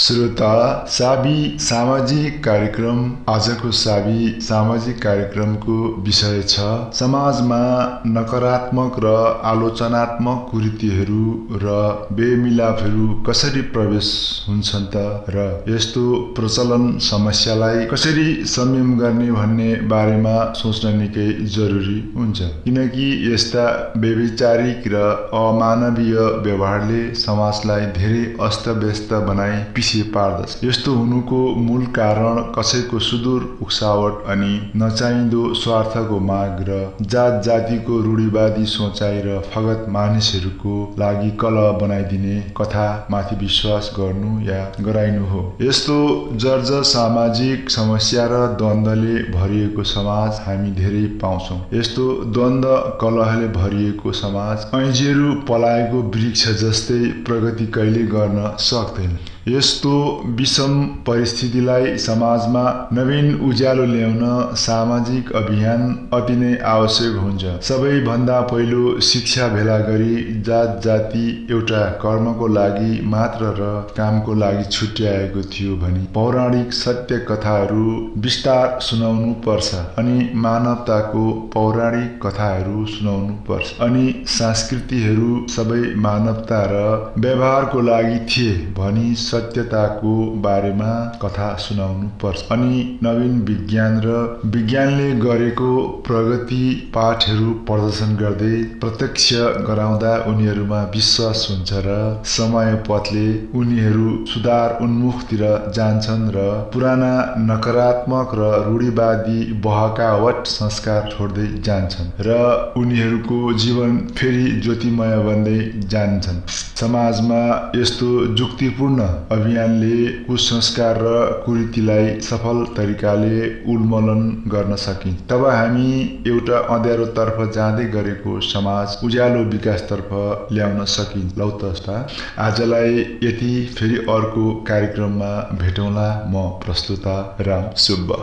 श्रोता, साबी सामाजिक कार्यक्रम आजको साबी सामाजिक कार्यक्रमको विषय छ समाजमा नकारात्मक र आलोचनात्मक कुरीतिहरू र बेमिलापहरू कसरी प्रवेश हुन्छन् त र यस्तो प्रचलन समस्यालाई कसरी संयम गर्ने भन्ने बारेमा सोच्न निकै जरुरी हुन्छ, किनकि यस्ता व्यभिचारिक र अमानवीय व्यवहारले समाजलाई धेरै अस्तव्यस्त बनाई पिछे पार्दछ। यस्तो हुनुको मूल कारण कसैको सुदूर उक्सावट अनि नचाहिँदो स्वार्थको माग र जात जातिको रूढिवादी सोचाइ र फगत मानिसहरूको लागि कलह बनाइदिने कथा माथि विश्वास गर्नु या गराइनु हो। यस्तो जर्ज सामाजिक समस्या र द्वन्द्वले भरिएको समाज हामी धेरै पाउँछौँ। यस्तो द्वन्द्व कलहले भरिएको समाज ऐँजेरू पलाएको वृक्ष जस्तै प्रगति कहिले गर्न सक्दैन। यस्तो विषम परिस्थितिलाई समाजमा नवीन उज्यालो ल्याउन सामाजिक अभियान अति नै आवश्यक हुन्छ। सबैभन्दा पहिलो शिक्षा भेला गरी जात जाति एउटा कर्मको लागि मात्र र कामको लागि छुट्याएको थियो भनी पौराणिक सत्य कथाहरू विस्तार सुनाउनु पर्छ अनि मानवताको पौराणिक कथाहरू सुनाउनु पर्छ अनि संस्कृतिहरू सबै मानवता र व्यवहारको लागि थिए भनी सत्यताको बारेमा कथा सुनाउनु पर्छ अनि नवीन विज्ञान र विज्ञानले गरेको प्रगति पाठहरू प्रदर्शन गर्दै प्रत्यक्ष गराउँदा उनीहरूमा विश्वास हुन्छ र समय पथले उनीहरू सुधार उन्मुखतिर जान्छन् र पुराना नकारात्मक र रूढिवादी बहकावट संस्कार छोड्दै जान्छन् र उनीहरूको जीवन फेरि ज्योतिमय बन्दै जान्छन्। समाजमा यस्तो जुक्तिपूर्ण अभियानले कुसंस्कार र कुरीतिलाई सफल तरिकाले उन्मूलन गर्न सकिन्छ। तब हामी एउटा अँध्यारोतर्फ जाँदै गरेको समाज उज्यालो विकासतर्फ ल्याउन सकिन्छ। लौ त आजलाई यति, फेरि अर्को कार्यक्रममा भेटौँला। म प्रस्तुता राम सुब्बा।